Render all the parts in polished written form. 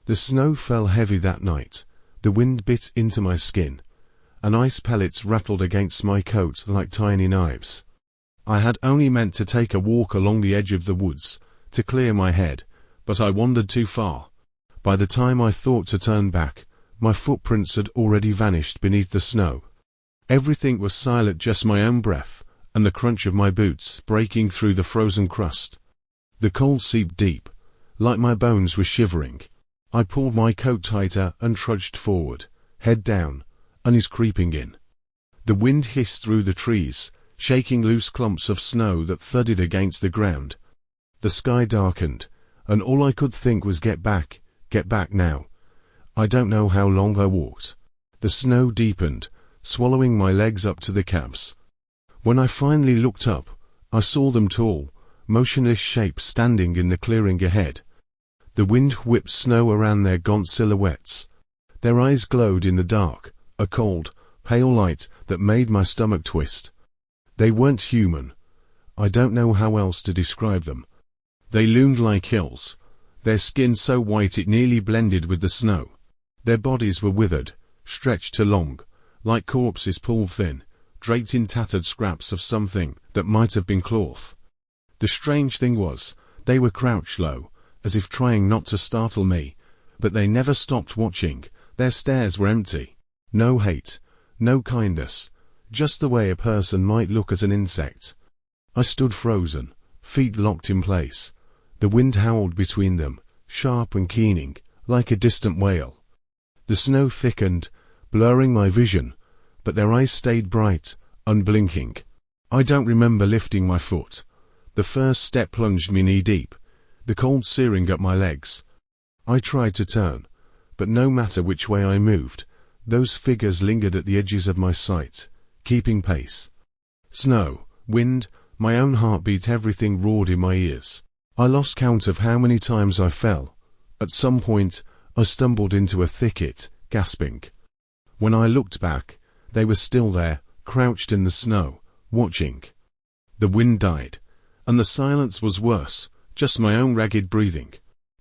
The snow fell heavy that night. The wind bit into my skin, and ice pellets rattled against my coat like tiny knives. I had only meant to take a walk along the edge of the woods, to clear my head, but I wandered too far. By the time I thought to turn back, my footprints had already vanished beneath the snow. Everything was silent, just my own breath, and the crunch of my boots breaking through the frozen crust. The cold seeped deep, like my bones were shivering. I pulled my coat tighter and trudged forward, head down, unease creeping in. The wind hissed through the trees, shaking loose clumps of snow that thudded against the ground. The sky darkened, and all I could think was get back now. I don't know how long I walked. The snow deepened, swallowing my legs up to the calves. When I finally looked up, I saw them tall, motionless shapes standing in the clearing ahead. The wind whipped snow around their gaunt silhouettes. Their eyes glowed in the dark, a cold, pale light that made my stomach twist. They weren't human. I don't know how else to describe them. They loomed like hills, their skin so white it nearly blended with the snow. Their bodies were withered, stretched too long, like corpses pulled thin, draped in tattered scraps of something that might have been cloth. The strange thing was, they were crouched low, as if trying not to startle me, but they never stopped watching. Their stares were empty. No hate, no kindness, just the way a person might look at an insect. I stood frozen, feet locked in place. The wind howled between them, sharp and keening, like a distant wail. The snow thickened, blurring my vision, but their eyes stayed bright, unblinking. I don't remember lifting my foot. The first step plunged me knee-deep, the cold searing up my legs. I tried to turn, but no matter which way I moved, those figures lingered at the edges of my sight, keeping pace. Snow, wind, my own heartbeat, everything roared in my ears. I lost count of how many times I fell. At some point, I stumbled into a thicket, gasping. When I looked back, they were still there, crouched in the snow, watching. The wind died, and the silence was worse, just my own ragged breathing.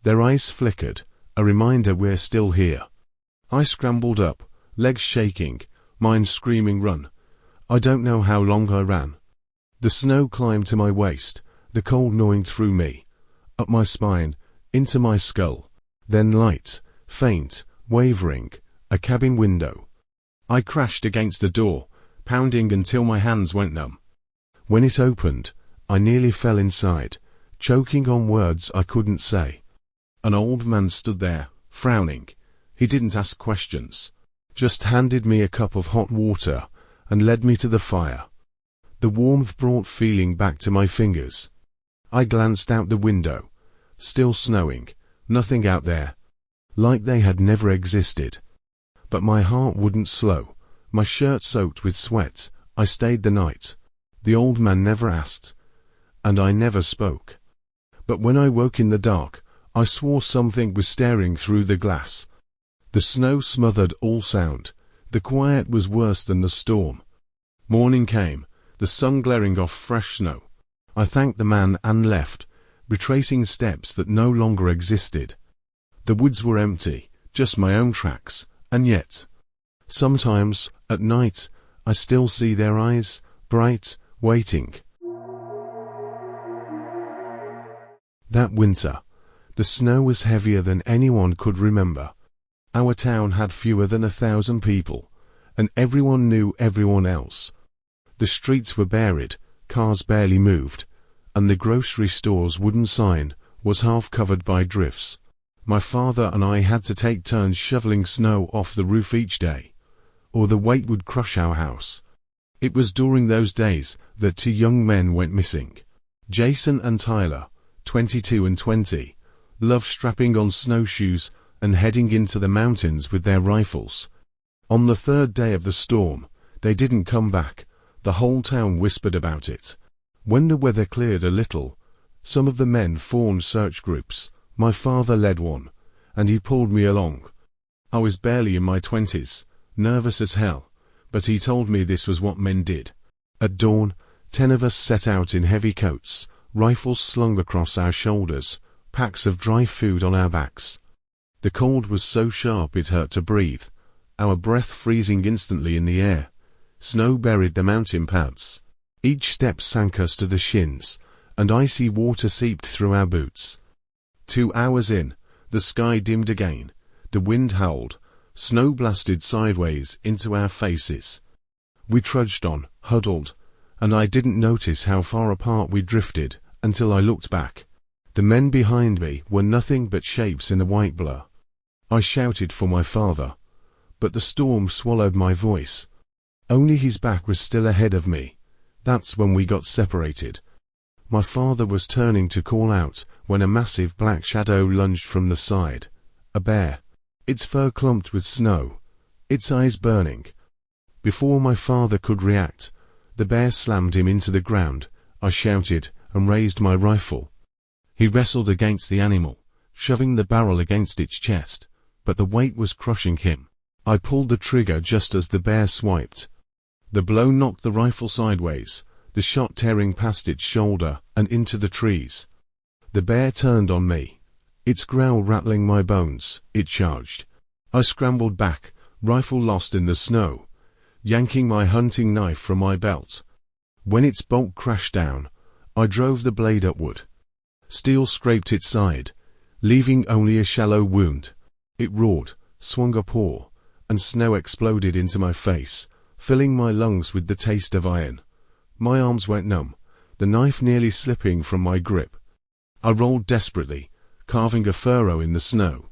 Their eyes flickered, a reminder we're still here. I scrambled up, legs shaking, mind screaming run. I don't know how long I ran. The snow climbed to my waist, the cold gnawing through me, up my spine, into my skull. Then light, faint, wavering, a cabin window. I crashed against the door, pounding until my hands went numb. When it opened, I nearly fell inside, choking on words I couldn't say. An old man stood there, frowning. He didn't ask questions, just handed me a cup of hot water and led me to the fire. The warmth brought feeling back to my fingers. I glanced out the window. Still snowing, nothing out there. Like they had never existed. But my heart wouldn't slow. My shirt soaked with sweat. I stayed the night. The old man never asked, and I never spoke. But when I woke in the dark, I swore something was staring through the glass. The snow smothered all sound. The quiet was worse than the storm. Morning came, the sun glaring off fresh snow. I thanked the man and left, retracing steps that no longer existed. The woods were empty, just my own tracks, and yet, sometimes, at night, I still see their eyes, bright, waiting. That winter, the snow was heavier than anyone could remember. Our town had fewer than 1,000 people, and everyone knew everyone else. The streets were buried, cars barely moved, and the grocery store's wooden sign was half covered by drifts. My father and I had to take turns shoveling snow off the roof each day, or the weight would crush our house. It was during those days that 2 young men went missing. Jason and Tyler, 22 and 20, loved strapping on snowshoes and heading into the mountains with their rifles. On the 3rd day of the storm, they didn't come back. The whole town whispered about it. When the weather cleared a little, some of the men formed search groups. My father led one, and he pulled me along. I was barely in my 20s, nervous as hell, but he told me this was what men did. At dawn, 10 of us set out in heavy coats, rifles slung across our shoulders, packs of dry food on our backs. The cold was so sharp it hurt to breathe, our breath freezing instantly in the air. Snow buried the mountain paths. Each step sank us to the shins, and icy water seeped through our boots. 2 hours in, the sky dimmed again, the wind howled, snow blasted sideways into our faces. We trudged on, huddled, and I didn't notice how far apart we drifted until I looked back. The men behind me were nothing but shapes in a white blur. I shouted for my father, but the storm swallowed my voice. Only his back was still ahead of me. That's when we got separated. My father was turning to call out when a massive black shadow lunged from the side. A bear. Its fur clumped with snow, its eyes burning. Before my father could react, the bear slammed him into the ground. I shouted and raised my rifle. He wrestled against the animal, shoving the barrel against its chest, but the weight was crushing him. I pulled the trigger just as the bear swiped. The blow knocked the rifle sideways, the shot tearing past its shoulder and into the trees. The bear turned on me, its growl rattling my bones. It charged. I scrambled back, rifle lost in the snow, yanking my hunting knife from my belt. When its bolt crashed down, I drove the blade upward. Steel scraped its side, leaving only a shallow wound. It roared, swung a paw, and snow exploded into my face, filling my lungs with the taste of iron. My arms went numb, the knife nearly slipping from my grip. I rolled desperately, carving a furrow in the snow.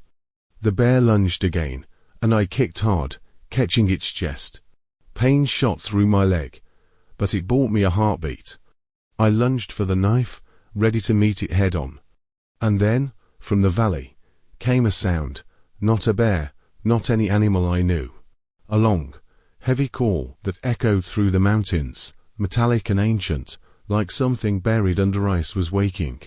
The bear lunged again, and I kicked hard, catching its chest. Pain shot through my leg, but it bought me a heartbeat. I lunged for the knife, ready to meet it head-on. And then, from the valley, came a sound, not a bear, not any animal I knew. A long, heavy call that echoed through the mountains, metallic and ancient, like something buried under ice was waking.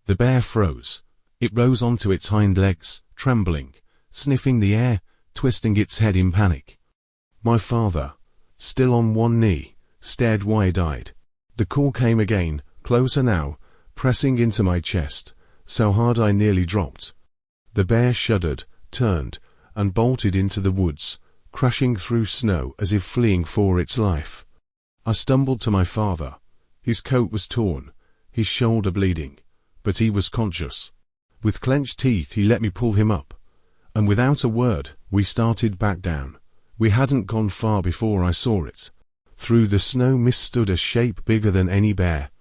The bear froze. It rose onto its hind legs, trembling, sniffing the air, twisting its head in panic. My father, still on one knee, stared wide-eyed. The call came again, closer now, pressing into my chest, so hard I nearly dropped. The bear shuddered, turned, and bolted into the woods, crashing through snow as if fleeing for its life. I stumbled to my father. His coat was torn, his shoulder bleeding, but he was conscious. With clenched teeth he let me pull him up, and without a word we started back down. We hadn't gone far before I saw it. Through the snow mist stood a shape bigger than any bear,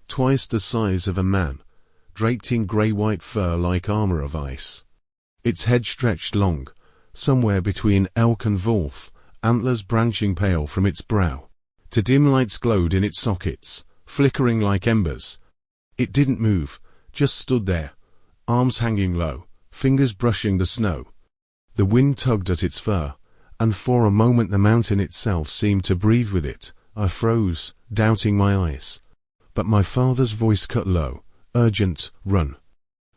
twice the size of a man, draped in grey-white fur like armor of ice. Its head stretched long, somewhere between elk and wolf, antlers branching pale from its brow. The dim lights glowed in its sockets, flickering like embers. It didn't move, just stood there, arms hanging low, fingers brushing the snow. The wind tugged at its fur, and for a moment the mountain itself seemed to breathe with it. I froze, doubting my eyes. But my father's voice cut low, urgent, "Run."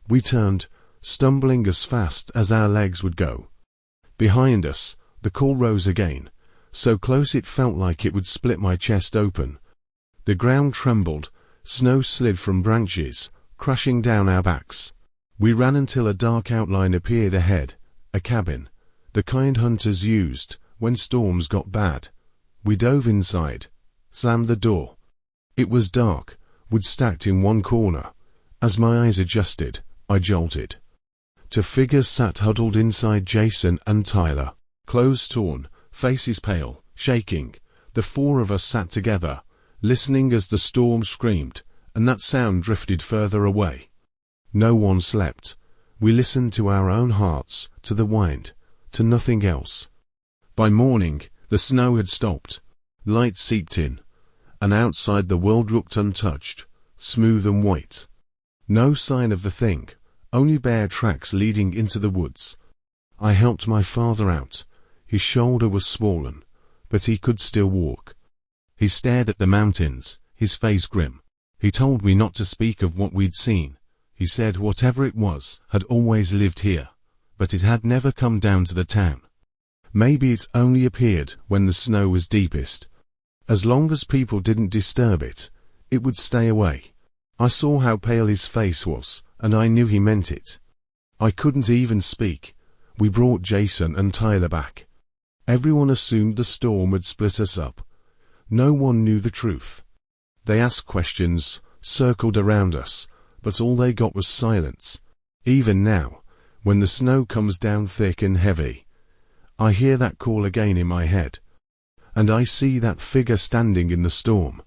We turned, stumbling as fast as our legs would go. Behind us, the call rose again, so close it felt like it would split my chest open. The ground trembled, snow slid from branches, crashing down our backs. We ran until a dark outline appeared ahead, a cabin, the kind hunters used when storms got bad. We dove inside, slammed the door. It was dark, wood stacked in one corner. As my eyes adjusted, I jolted. 2 figures sat huddled inside, Jason and Tyler, clothes torn, faces pale, shaking. The 4 of us sat together, listening as the storm screamed, and that sound drifted further away. No one slept. We listened to our own hearts, to the wind, to nothing else. By morning, the snow had stopped. Light seeped in, and outside the world looked untouched, smooth and white. No sign of the thing, only bare tracks leading into the woods. I helped my father out. His shoulder was swollen, but he could still walk. He stared at the mountains, his face grim. He told me not to speak of what we'd seen. He said whatever it was had always lived here, but it had never come down to the town. Maybe it only appeared when the snow was deepest. As long as people didn't disturb it, it would stay away. I saw how pale his face was, and I knew he meant it. I couldn't even speak. We brought Jason and Tyler back. Everyone assumed the storm had split us up. No one knew the truth. They asked questions, circled around us, but all they got was silence. Even now, when the snow comes down thick and heavy, I hear that call again in my head. And I see that figure standing in the storm.